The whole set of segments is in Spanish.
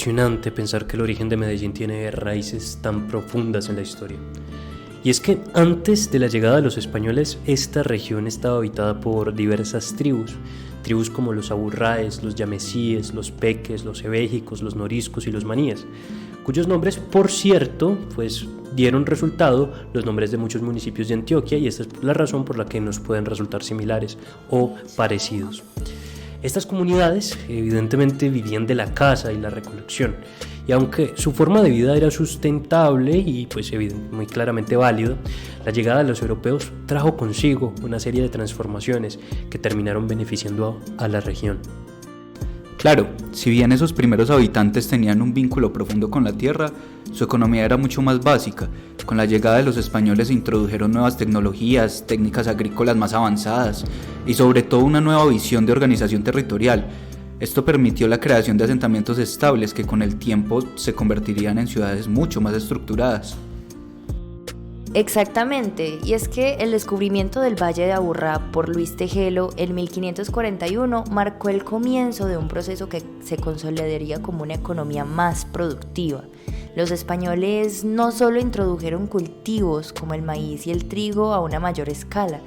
Impresionante pensar que el origen de Medellín tiene raíces tan profundas en la historia. Y es que antes de la llegada de los españoles, esta región estaba habitada por diversas tribus como los aburráes, los yamesíes, los peques, los ebéjicos, los noriscos y los maníes, cuyos nombres, por cierto, pues dieron resultado los nombres de muchos municipios de Antioquia, y esta es la razón por la que nos pueden resultar similares o parecidos. Estas comunidades evidentemente vivían de la caza y la recolección, y aunque su forma de vida era sustentable y pues muy claramente válido, la llegada de los europeos trajo consigo una serie de transformaciones que terminaron beneficiando a la región. Claro, si bien esos primeros habitantes tenían un vínculo profundo con la tierra, su economía era mucho más básica. Con la llegada de los españoles se introdujeron nuevas tecnologías, técnicas agrícolas más avanzadas y sobre todo una nueva visión de organización territorial. Esto permitió la creación de asentamientos estables que con el tiempo se convertirían en ciudades mucho más estructuradas. Exactamente, y es que el descubrimiento del Valle de Aburrá por Luis Tejelo en 1541 marcó el comienzo de un proceso que se consolidaría como una economía más productiva. Los españoles no solo introdujeron cultivos como el maíz y el trigo a una mayor escala,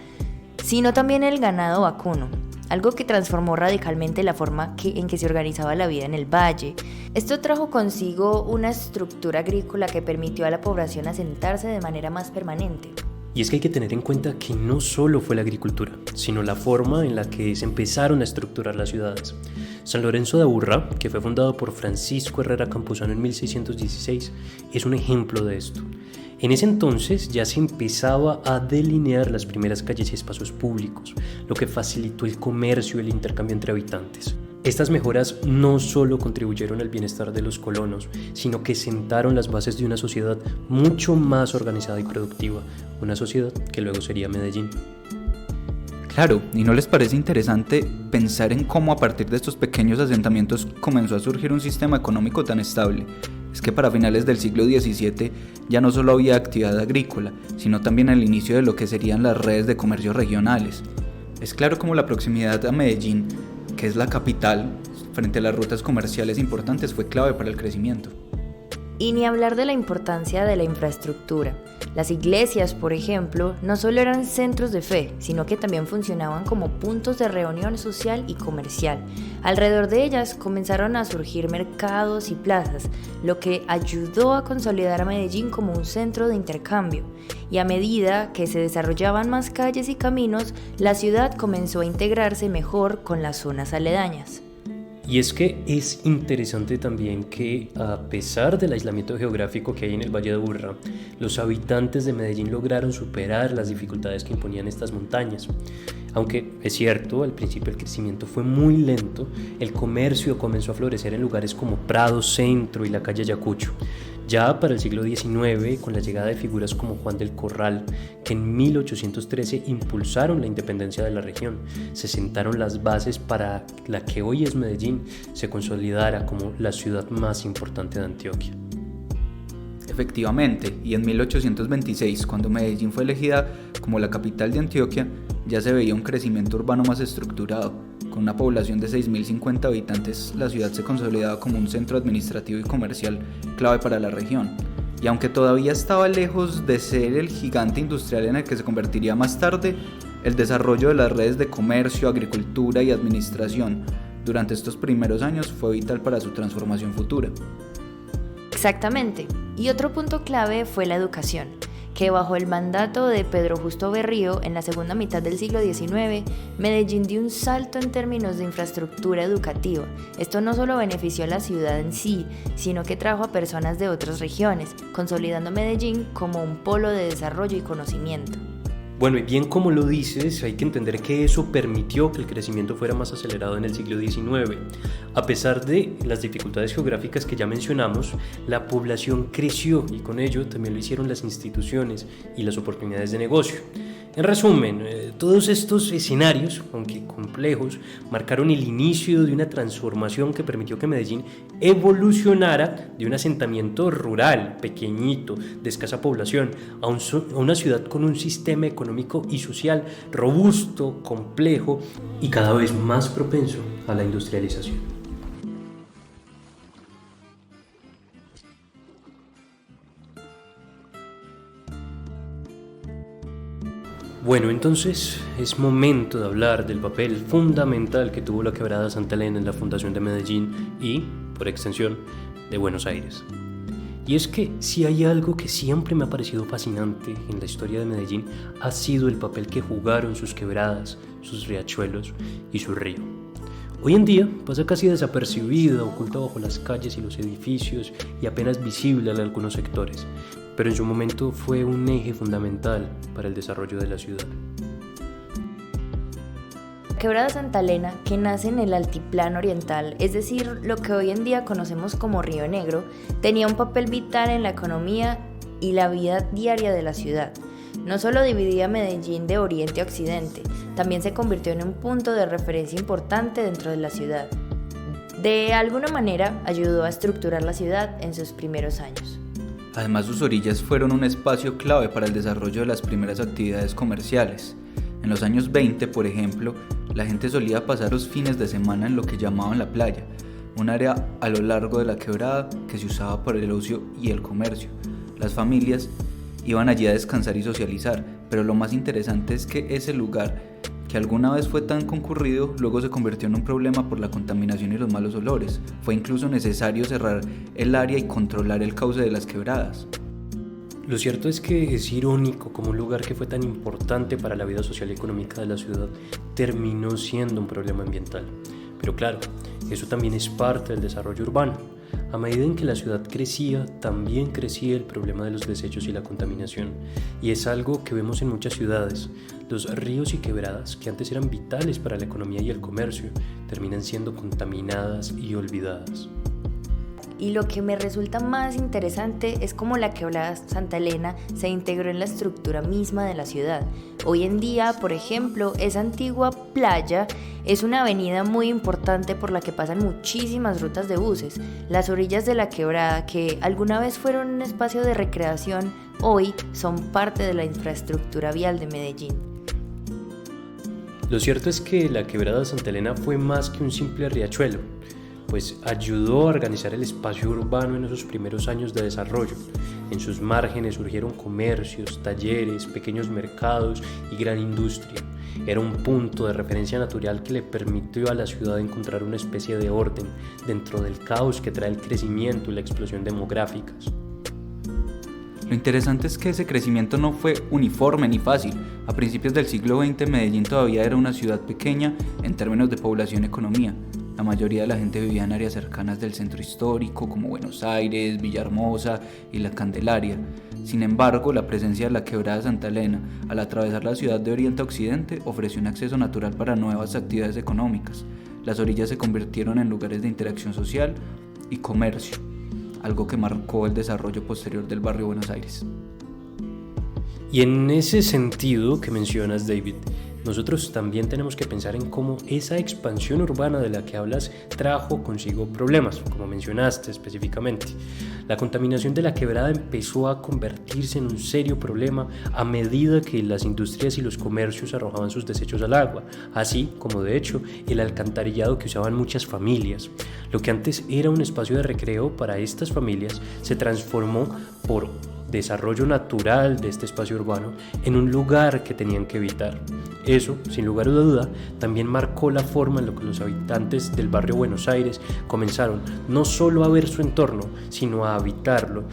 sino también el ganado vacuno, algo que transformó radicalmente la forma en que se organizaba la vida en el valle. Esto trajo consigo una estructura agrícola que permitió a la población asentarse de manera más permanente. Y es que hay que tener en cuenta que no solo fue la agricultura, sino la forma en la que se empezaron a estructurar las ciudades. San Lorenzo de Aburrá, que fue fundado por Francisco Herrera Campuzano en 1616, es un ejemplo de esto. En ese entonces ya se empezaba a delinear las primeras calles y espacios públicos, lo que facilitó el comercio y el intercambio entre habitantes. Estas mejoras no solo contribuyeron al bienestar de los colonos, sino que sentaron las bases de una sociedad mucho más organizada y productiva, una sociedad que luego sería Medellín. Claro, ¿y no les parece interesante pensar en cómo a partir de estos pequeños asentamientos comenzó a surgir un sistema económico tan estable? Es que para finales del siglo XVII ya no solo había actividad agrícola, sino también el inicio de lo que serían las redes de comercio regionales. Es claro como la proximidad a Medellín, que es la capital, frente a las rutas comerciales importantes, fue clave para el crecimiento. Y ni hablar de la importancia de la infraestructura. Las iglesias, por ejemplo, no solo eran centros de fe, sino que también funcionaban como puntos de reunión social y comercial. Alrededor de ellas comenzaron a surgir mercados y plazas, lo que ayudó a consolidar a Medellín como un centro de intercambio. Y a medida que se desarrollaban más calles y caminos, la ciudad comenzó a integrarse mejor con las zonas aledañas. Y es que es interesante también que, a pesar del aislamiento geográfico que hay en el Valle de Aburrá, los habitantes de Medellín lograron superar las dificultades que imponían estas montañas. Aunque es cierto, al principio el crecimiento fue muy lento, el comercio comenzó a florecer en lugares como Prado Centro y la calle Ayacucho. Ya para el siglo XIX, con la llegada de figuras como Juan del Corral, que en 1813 impulsaron la independencia de la región, se sentaron las bases para la que hoy es Medellín se consolidara como la ciudad más importante de Antioquia. Efectivamente, y en 1826, cuando Medellín fue elegida como la capital de Antioquia, ya se veía un crecimiento urbano más estructurado. Con una población de 6.050 habitantes, la ciudad se consolidaba como un centro administrativo y comercial clave para la región. Y aunque todavía estaba lejos de ser el gigante industrial en el que se convertiría más tarde, el desarrollo de las redes de comercio, agricultura y administración durante estos primeros años fue vital para su transformación futura. Exactamente. Y otro punto clave fue la educación, que bajo el mandato de Pedro Justo Berrío en la segunda mitad del siglo XIX, Medellín dio un salto en términos de infraestructura educativa. Esto no solo benefició a la ciudad en sí, sino que trajo a personas de otras regiones, consolidando Medellín como un polo de desarrollo y conocimiento. Bueno, y bien como lo dices, hay que entender que eso permitió que el crecimiento fuera más acelerado en el siglo XIX. A pesar de las dificultades geográficas que ya mencionamos, la población creció y con ello también lo hicieron las instituciones y las oportunidades de negocio. En resumen, todos estos escenarios, aunque complejos, marcaron el inicio de una transformación que permitió que Medellín evolucionara de un asentamiento rural, pequeñito, de escasa población, a una ciudad con un sistema económico y social robusto, complejo y cada vez más propenso a la industrialización. Bueno, entonces es momento de hablar del papel fundamental que tuvo la Quebrada Santa Elena en la fundación de Medellín y, por extensión, de Buenos Aires. Y es que si hay algo que siempre me ha parecido fascinante en la historia de Medellín, ha sido el papel que jugaron sus quebradas, sus riachuelos y su río. Hoy en día pasa casi desapercibida, oculta bajo las calles y los edificios y apenas visible en algunos sectores, pero en su momento fue un eje fundamental para el desarrollo de la ciudad. La Quebrada Santa Elena, que nace en el altiplano oriental, es decir, lo que hoy en día conocemos como Río Negro, tenía un papel vital en la economía y la vida diaria de la ciudad. No solo dividía Medellín de oriente a occidente, también se convirtió en un punto de referencia importante dentro de la ciudad. De alguna manera ayudó a estructurar la ciudad en sus primeros años. Además, sus orillas fueron un espacio clave para el desarrollo de las primeras actividades comerciales. En los años 20, por ejemplo, la gente solía pasar los fines de semana en lo que llamaban la playa, un área a lo largo de la quebrada que se usaba para el ocio y el comercio. Las familias iban allí a descansar y socializar, pero lo más interesante es que ese lugar, que alguna vez fue tan concurrido, luego se convirtió en un problema por la contaminación y los malos olores. Fue incluso necesario cerrar el área y controlar el cauce de las quebradas. Lo cierto es que es irónico como un lugar que fue tan importante para la vida social y económica de la ciudad terminó siendo un problema ambiental. Pero claro, eso también es parte del desarrollo urbano. A medida en que la ciudad crecía, también crecía el problema de los desechos y la contaminación. Y es algo que vemos en muchas ciudades. Los ríos y quebradas, que antes eran vitales para la economía y el comercio, terminan siendo contaminadas y olvidadas. Y lo que me resulta más interesante es cómo la Quebrada Santa Elena se integró en la estructura misma de la ciudad. Hoy en día, por ejemplo, esa antigua playa es una avenida muy importante por la que pasan muchísimas rutas de buses. Las orillas de la quebrada, que alguna vez fueron un espacio de recreación, hoy son parte de la infraestructura vial de Medellín. Lo cierto es que la Quebrada Santa Elena fue más que un simple riachuelo, pues ayudó a organizar el espacio urbano en esos primeros años de desarrollo. En sus márgenes surgieron comercios, talleres, pequeños mercados y gran industria. Era un punto de referencia natural que le permitió a la ciudad encontrar una especie de orden dentro del caos que trae el crecimiento y la explosión demográficas. Lo interesante es que ese crecimiento no fue uniforme ni fácil. A principios del siglo XX, Medellín todavía era una ciudad pequeña en términos de población y economía. La mayoría de la gente vivía en áreas cercanas del centro histórico, como Buenos Aires, Villahermosa y La Candelaria. Sin embargo, la presencia de la Quebrada Santa Elena, al atravesar la ciudad de oriente a occidente, ofreció un acceso natural para nuevas actividades económicas. Las orillas se convirtieron en lugares de interacción social y comercio, algo que marcó el desarrollo posterior del barrio Buenos Aires. Y en ese sentido que mencionas, David, nosotros también tenemos que pensar en cómo esa expansión urbana de la que hablas trajo consigo problemas, como mencionaste específicamente. La contaminación de la quebrada empezó a convertirse en un serio problema a medida que las industrias y los comercios arrojaban sus desechos al agua, así como de hecho el alcantarillado que usaban muchas familias. Lo que antes era un espacio de recreo para estas familias se transformó por desarrollo natural de este espacio urbano en un lugar que tenían que evitar. Eso, sin lugar a duda, también marcó la forma en la que los habitantes del barrio Buenos Aires comenzaron no solo a ver su entorno, sino a habitarlo,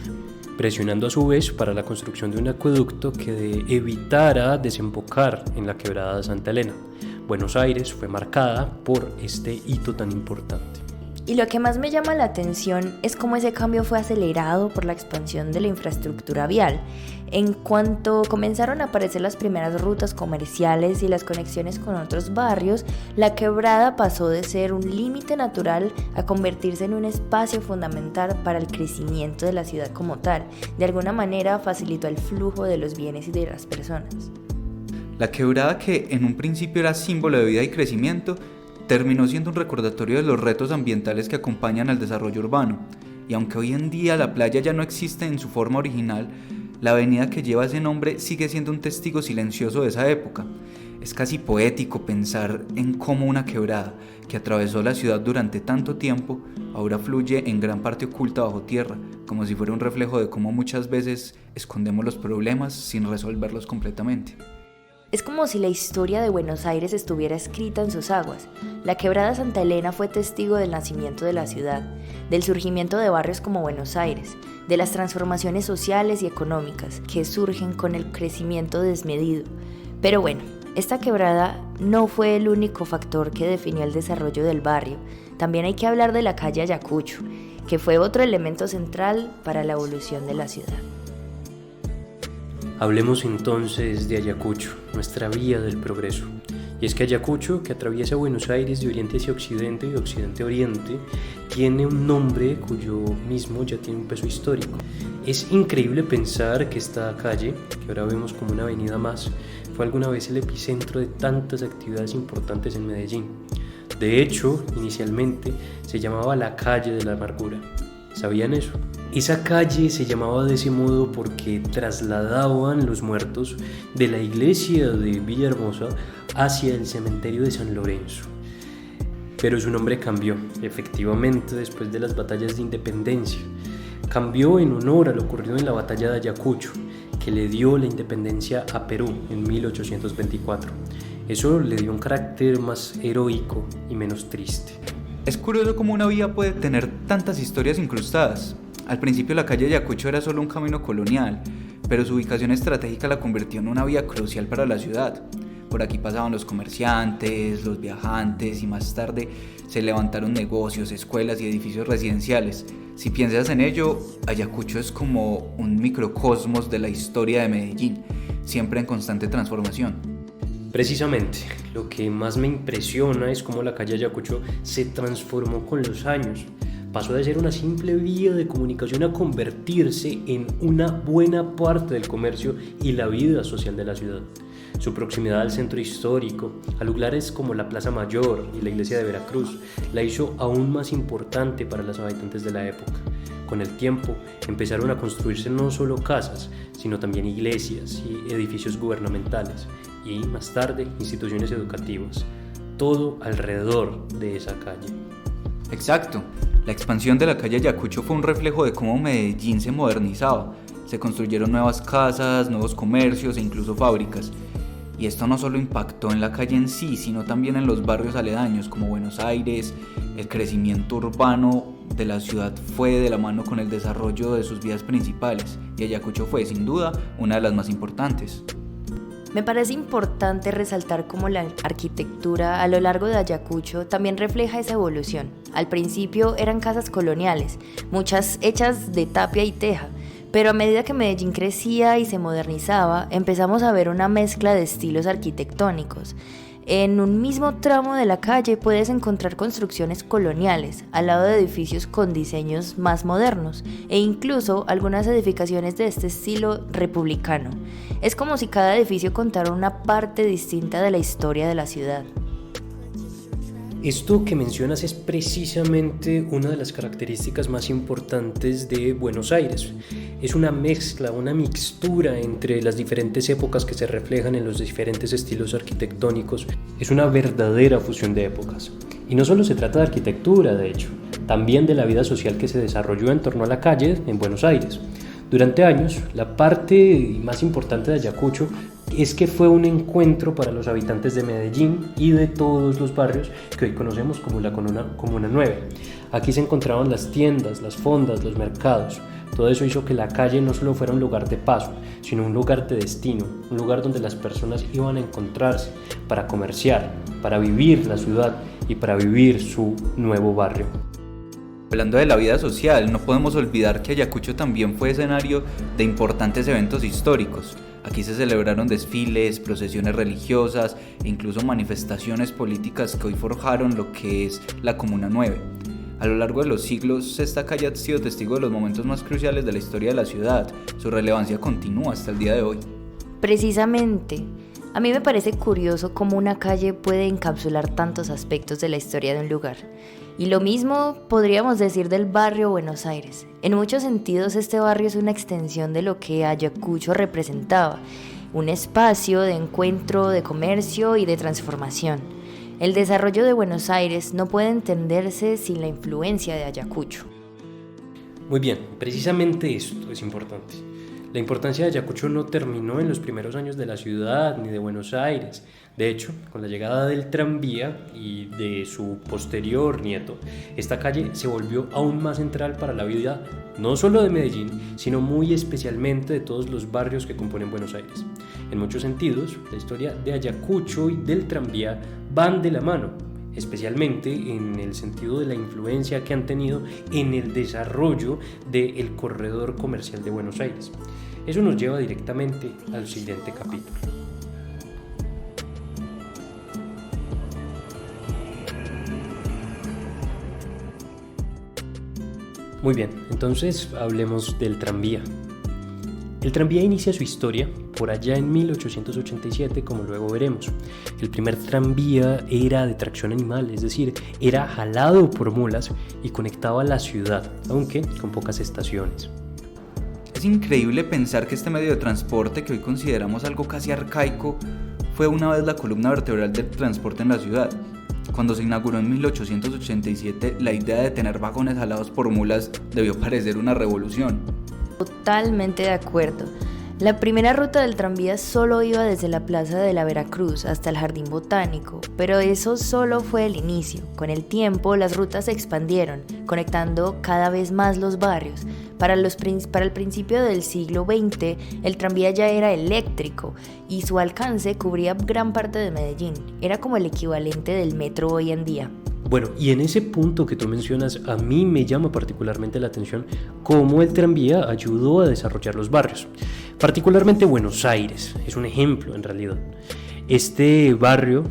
presionando a su vez para la construcción de un acueducto que evitara desembocar en la Quebrada de Santa Elena. Buenos Aires fue marcada por este hito tan importante. Y lo que más me llama la atención es cómo ese cambio fue acelerado por la expansión de la infraestructura vial. En cuanto comenzaron a aparecer las primeras rutas comerciales y las conexiones con otros barrios, la quebrada pasó de ser un límite natural a convertirse en un espacio fundamental para el crecimiento de la ciudad como tal. De alguna manera facilitó el flujo de los bienes y de las personas. La quebrada, que en un principio era símbolo de vida y crecimiento, terminó siendo un recordatorio de los retos ambientales que acompañan al desarrollo urbano. Y aunque hoy en día la playa ya no existe en su forma original, la avenida que lleva ese nombre sigue siendo un testigo silencioso de esa época. Es casi poético pensar en cómo una quebrada que atravesó la ciudad durante tanto tiempo ahora fluye en gran parte oculta bajo tierra, como si fuera un reflejo de cómo muchas veces escondemos los problemas sin resolverlos completamente. Es como si la historia de Buenos Aires estuviera escrita en sus aguas. La quebrada Santa Elena fue testigo del nacimiento de la ciudad, del surgimiento de barrios como Buenos Aires, de las transformaciones sociales y económicas que surgen con el crecimiento desmedido. Pero bueno, esta quebrada no fue el único factor que definió el desarrollo del barrio. También hay que hablar de la calle Ayacucho, que fue otro elemento central para la evolución de la ciudad. Hablemos entonces de Ayacucho, nuestra vía del progreso. Y es que Ayacucho, que atraviesa Buenos Aires de oriente hacia occidente y de occidente a oriente, tiene un nombre cuyo mismo ya tiene un peso histórico. Es increíble pensar que esta calle, que ahora vemos como una avenida más, fue alguna vez el epicentro de tantas actividades importantes en Medellín. De hecho, inicialmente se llamaba la calle de la amargura. ¿Sabían eso? Esa calle se llamaba de ese modo porque trasladaban los muertos de la iglesia de Villahermosa hacia el cementerio de San Lorenzo. Pero su nombre cambió, efectivamente, después de las batallas de independencia. Cambió en honor a lo ocurrido en la batalla de Ayacucho, que le dio la independencia a Perú en 1824. Eso le dio un carácter más heroico y menos triste. Es curioso cómo una vía puede tener tantas historias incrustadas. Al principio la calle Ayacucho era solo un camino colonial, pero su ubicación estratégica la convirtió en una vía crucial para la ciudad. Por aquí pasaban los comerciantes, los viajantes y más tarde se levantaron negocios, escuelas y edificios residenciales. Si piensas en ello, Ayacucho es como un microcosmos de la historia de Medellín, siempre en constante transformación. Precisamente, lo que más me impresiona es cómo la calle Ayacucho se transformó con los años. Pasó de ser una simple vía de comunicación a convertirse en una buena parte del comercio y la vida social de la ciudad. Su proximidad al centro histórico, a lugares como la Plaza Mayor y la iglesia de Veracruz, la hizo aún más importante para los habitantes de la época. Con el tiempo empezaron a construirse no solo casas, sino también iglesias y edificios gubernamentales, y más tarde instituciones educativas, todo alrededor de esa calle. Exacto. La expansión de la calle Ayacucho fue un reflejo de cómo Medellín se modernizaba. Se construyeron nuevas casas, nuevos comercios e incluso fábricas. Y esto no solo impactó en la calle en sí, sino también en los barrios aledaños como Buenos Aires. El crecimiento urbano de la ciudad fue de la mano con el desarrollo de sus vías principales, y Ayacucho fue, sin duda, una de las más importantes. Me parece importante resaltar cómo la arquitectura a lo largo de Ayacucho también refleja esa evolución. Al principio eran casas coloniales, muchas hechas de tapia y teja, pero a medida que Medellín crecía y se modernizaba, empezamos a ver una mezcla de estilos arquitectónicos. En un mismo tramo de la calle puedes encontrar construcciones coloniales, al lado de edificios con diseños más modernos, e incluso algunas edificaciones de este estilo republicano. Es como si cada edificio contara una parte distinta de la historia de la ciudad. Esto que mencionas es precisamente una de las características más importantes de Buenos Aires. Es una mezcla, una mixtura entre las diferentes épocas que se reflejan en los diferentes estilos arquitectónicos. Es una verdadera fusión de épocas. Y no solo se trata de arquitectura, de hecho, también de la vida social que se desarrolló en torno a la calle en Buenos Aires. Durante años, la parte más importante de Ayacucho es que fue un encuentro para los habitantes de Medellín y de todos los barrios que hoy conocemos como la Comuna 9. Aquí se encontraban las tiendas, las fondas, los mercados. Todo eso hizo que la calle no solo fuera un lugar de paso, sino un lugar de destino, un lugar donde las personas iban a encontrarse para comerciar, para vivir la ciudad y para vivir su nuevo barrio. Hablando de la vida social, no podemos olvidar que Ayacucho también fue escenario de importantes eventos históricos. Aquí se celebraron desfiles, procesiones religiosas e incluso manifestaciones políticas que hoy forjaron lo que es la Comuna 9. A lo largo de los siglos, esta calle ha sido testigo de los momentos más cruciales de la historia de la ciudad. Su relevancia continúa hasta el día de hoy. Precisamente, a mí me parece curioso cómo una calle puede encapsular tantos aspectos de la historia de un lugar. Y lo mismo podríamos decir del barrio Buenos Aires. En muchos sentidos este barrio es una extensión de lo que Ayacucho representaba, un espacio de encuentro, de comercio y de transformación. El desarrollo de Buenos Aires no puede entenderse sin la influencia de Ayacucho. Muy bien, precisamente esto es importante. La importancia de Ayacucho no terminó en los primeros años de la ciudad ni de Buenos Aires. De hecho, con la llegada del tranvía y de su posterior nieto, esta calle se volvió aún más central para la vida no solo de Medellín, sino muy especialmente de todos los barrios que componen Buenos Aires. En muchos sentidos, la historia de Ayacucho y del tranvía van de la mano, especialmente en el sentido de la influencia que han tenido en el desarrollo del corredor comercial de Buenos Aires. Eso nos lleva directamente al siguiente capítulo. Muy bien, entonces hablemos del tranvía. El tranvía inicia su historia por allá en 1887, como luego veremos. El primer tranvía era de tracción animal, es decir, era jalado por mulas y conectaba la ciudad, aunque con pocas estaciones. Es increíble pensar que este medio de transporte, que hoy consideramos algo casi arcaico, fue una vez la columna vertebral del transporte en la ciudad. Cuando se inauguró en 1887, la idea de tener vagones jalados por mulas debió parecer una revolución. Totalmente de acuerdo. La primera ruta del tranvía solo iba desde la Plaza de la Veracruz hasta el Jardín Botánico, pero eso solo fue el inicio. Con el tiempo, las rutas se expandieron, conectando cada vez más los barrios. Para el principio del siglo XX, el tranvía ya era eléctrico y su alcance cubría gran parte de Medellín. Era como el equivalente del metro hoy en día. Bueno, y en ese punto que tú mencionas, a mí me llama particularmente la atención cómo el tranvía ayudó a desarrollar los barrios. Particularmente Buenos Aires, es un ejemplo en realidad. Este barrio,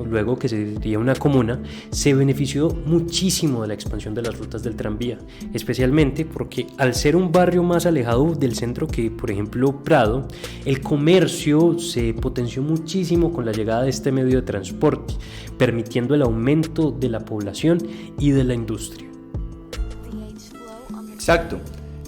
luego que sería una comuna, se benefició muchísimo de la expansión de las rutas del tranvía, especialmente porque al ser un barrio más alejado del centro que, por ejemplo, Prado, el comercio se potenció muchísimo con la llegada de este medio de transporte, permitiendo el aumento de la población y de la industria. Exacto.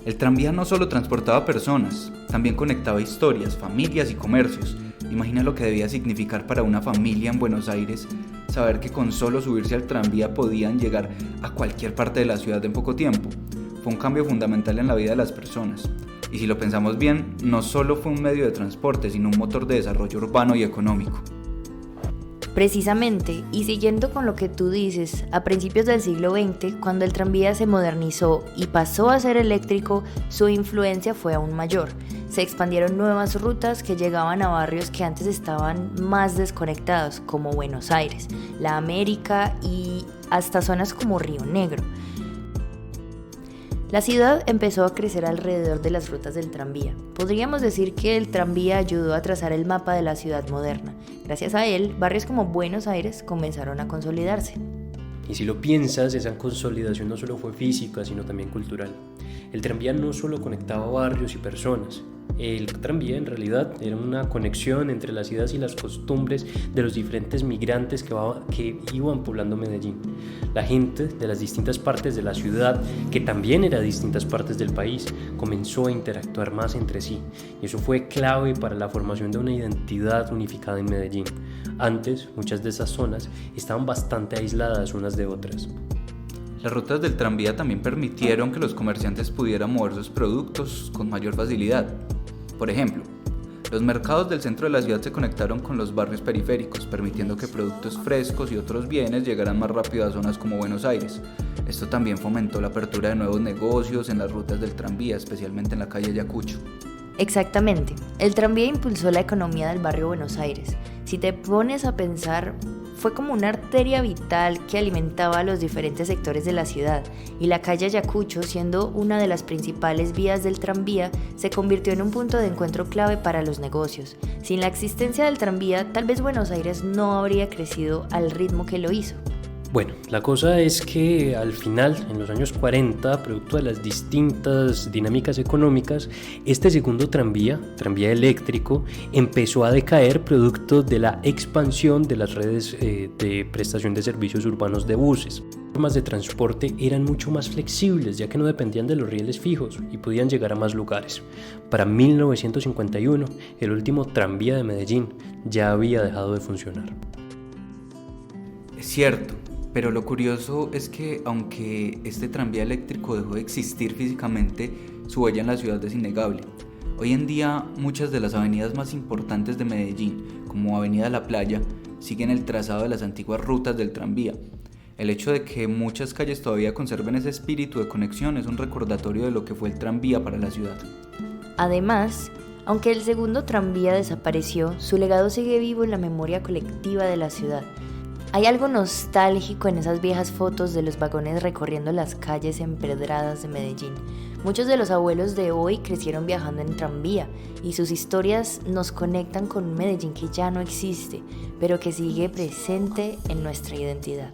El tranvía no solo transportaba personas, también conectaba historias, familias y comercios. Imagina lo que debía significar para una familia en Buenos Aires saber que con solo subirse al tranvía podían llegar a cualquier parte de la ciudad en poco tiempo. Fue un cambio fundamental en la vida de las personas. Y si lo pensamos bien, no solo fue un medio de transporte, sino un motor de desarrollo urbano y económico. Precisamente, y siguiendo con lo que tú dices, a principios del siglo XX, cuando el tranvía se modernizó y pasó a ser eléctrico, su influencia fue aún mayor. Se expandieron nuevas rutas que llegaban a barrios que antes estaban más desconectados, como Buenos Aires, La América y hasta zonas como Río Negro. La ciudad empezó a crecer alrededor de las rutas del tranvía. Podríamos decir que el tranvía ayudó a trazar el mapa de la ciudad moderna. Gracias a él, barrios como Buenos Aires comenzaron a consolidarse. Y si lo piensas, esa consolidación no solo fue física, sino también cultural. El tranvía no solo conectaba barrios y personas. El tranvía en realidad era una conexión entre las ideas y las costumbres de los diferentes migrantes que iban poblando Medellín. La gente de las distintas partes de la ciudad, que también era de distintas partes del país, comenzó a interactuar más entre sí, y eso fue clave para la formación de una identidad unificada en Medellín. Antes, muchas de esas zonas estaban bastante aisladas unas de otras. Las rutas del tranvía también permitieron que los comerciantes pudieran mover sus productos con mayor facilidad. Por ejemplo, los mercados del centro de la ciudad se conectaron con los barrios periféricos, permitiendo que productos frescos y otros bienes llegaran más rápido a zonas como Buenos Aires. Esto también fomentó la apertura de nuevos negocios en las rutas del tranvía, especialmente en la calle Ayacucho. Exactamente, el tranvía impulsó la economía del barrio Buenos Aires. Si te pones a pensar, fue como una arteria vital que alimentaba a los diferentes sectores de la ciudad, y la calle Ayacucho, siendo una de las principales vías del tranvía, se convirtió en un punto de encuentro clave para los negocios. Sin la existencia del tranvía, tal vez Buenos Aires no habría crecido al ritmo que lo hizo. Bueno, la cosa es que al final, en los años 40, producto de las distintas dinámicas económicas, este segundo tranvía eléctrico, empezó a decaer producto de la expansión de las redes de prestación de servicios urbanos de buses. Las formas de transporte eran mucho más flexibles, ya que no dependían de los rieles fijos y podían llegar a más lugares. Para 1951, el último tranvía de Medellín ya había dejado de funcionar. Es cierto. Pero lo curioso es que, aunque este tranvía eléctrico dejó de existir físicamente, su huella en la ciudad es innegable. Hoy en día muchas de las avenidas más importantes de Medellín, como Avenida La Playa, siguen el trazado de las antiguas rutas del tranvía. El hecho de que muchas calles todavía conserven ese espíritu de conexión es un recordatorio de lo que fue el tranvía para la ciudad. Además, aunque el segundo tranvía desapareció, su legado sigue vivo en la memoria colectiva de la ciudad. Hay algo nostálgico en esas viejas fotos de los vagones recorriendo las calles empedradas de Medellín. Muchos de los abuelos de hoy crecieron viajando en tranvía y sus historias nos conectan con un Medellín que ya no existe, pero que sigue presente en nuestra identidad.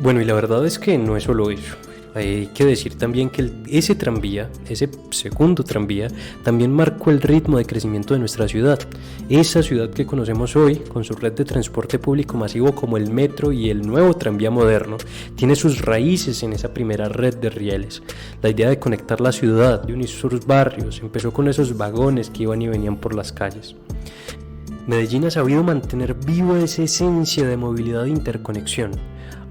Bueno, y la verdad es que no es solo eso. Hay que decir también que ese tranvía, ese segundo tranvía, también marcó el ritmo de crecimiento de nuestra ciudad. Esa ciudad que conocemos hoy, con su red de transporte público masivo como el metro y el nuevo tranvía moderno, tiene sus raíces en esa primera red de rieles. La idea de conectar la ciudad, de unir sus barrios, empezó con esos vagones que iban y venían por las calles. Medellín ha sabido mantener viva esa esencia de movilidad e interconexión.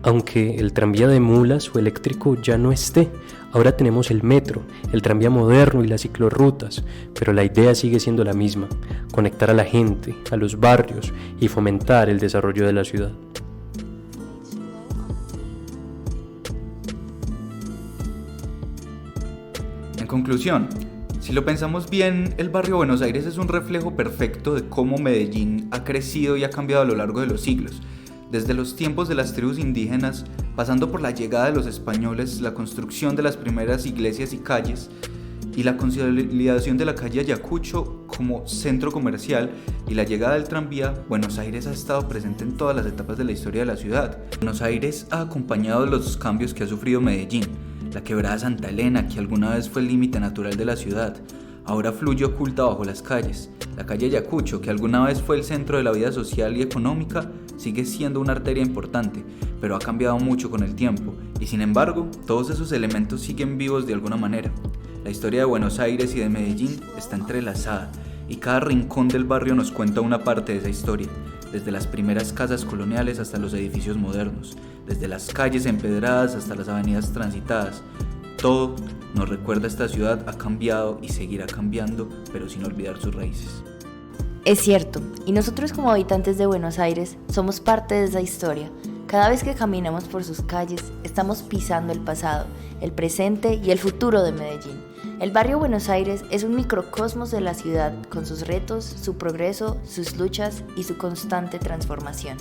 Aunque el tranvía de mulas o eléctrico ya no esté, ahora tenemos el metro, el tranvía moderno y las ciclorrutas, pero la idea sigue siendo la misma: conectar a la gente, a los barrios y fomentar el desarrollo de la ciudad. En conclusión, si lo pensamos bien, el barrio Buenos Aires es un reflejo perfecto de cómo Medellín ha crecido y ha cambiado a lo largo de los siglos. Desde los tiempos de las tribus indígenas, pasando por la llegada de los españoles, la construcción de las primeras iglesias y calles, y la consolidación de la calle Ayacucho como centro comercial y la llegada del tranvía, Buenos Aires ha estado presente en todas las etapas de la historia de la ciudad. Buenos Aires ha acompañado los cambios que ha sufrido Medellín. La quebrada Santa Elena, que alguna vez fue el límite natural de la ciudad, ahora fluye oculta bajo las calles. La calle Ayacucho, que alguna vez fue el centro de la vida social y económica, sigue siendo una arteria importante, pero ha cambiado mucho con el tiempo, y sin embargo, todos esos elementos siguen vivos de alguna manera. La historia de Buenos Aires y de Medellín está entrelazada, y cada rincón del barrio nos cuenta una parte de esa historia, desde las primeras casas coloniales hasta los edificios modernos, desde las calles empedradas hasta las avenidas transitadas. Todo nos recuerda esta ciudad ha cambiado y seguirá cambiando, pero sin olvidar sus raíces. Es cierto, y nosotros como habitantes de Buenos Aires somos parte de esa historia. Cada vez que caminamos por sus calles, estamos pisando el pasado, el presente y el futuro de Medellín. El barrio Buenos Aires es un microcosmos de la ciudad, con sus retos, su progreso, sus luchas y su constante transformación.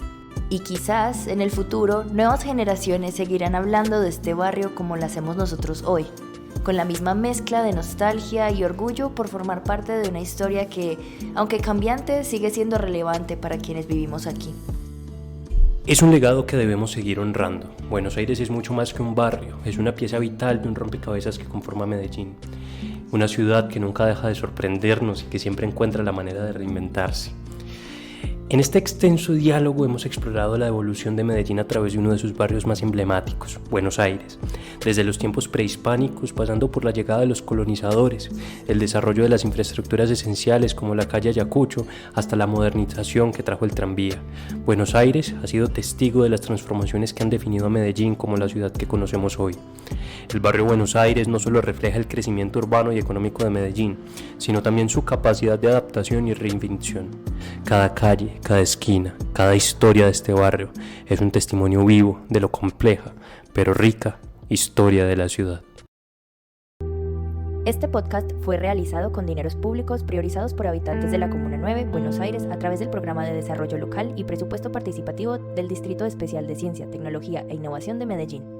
Y quizás en el futuro nuevas generaciones seguirán hablando de este barrio como lo hacemos nosotros hoy, con la misma mezcla de nostalgia y orgullo por formar parte de una historia que, aunque cambiante, sigue siendo relevante para quienes vivimos aquí. Es un legado que debemos seguir honrando. Buenos Aires es mucho más que un barrio, es una pieza vital de un rompecabezas que conforma Medellín. Una ciudad que nunca deja de sorprendernos y que siempre encuentra la manera de reinventarse. En este extenso diálogo hemos explorado la evolución de Medellín a través de uno de sus barrios más emblemáticos, Buenos Aires, desde los tiempos prehispánicos, pasando por la llegada de los colonizadores, el desarrollo de las infraestructuras esenciales como la calle Ayacucho, hasta la modernización que trajo el tranvía. Buenos Aires ha sido testigo de las transformaciones que han definido a Medellín como la ciudad que conocemos hoy. El barrio Buenos Aires no solo refleja el crecimiento urbano y económico de Medellín, sino también su capacidad de adaptación y reinvención. Cada calle, cada esquina, cada historia de este barrio es un testimonio vivo de lo compleja, pero rica historia de la ciudad. Este podcast fue realizado con dineros públicos priorizados por habitantes de la Comuna 9, Buenos Aires, a través del Programa de Desarrollo Local y Presupuesto Participativo del Distrito Especial de Ciencia, Tecnología e Innovación de Medellín.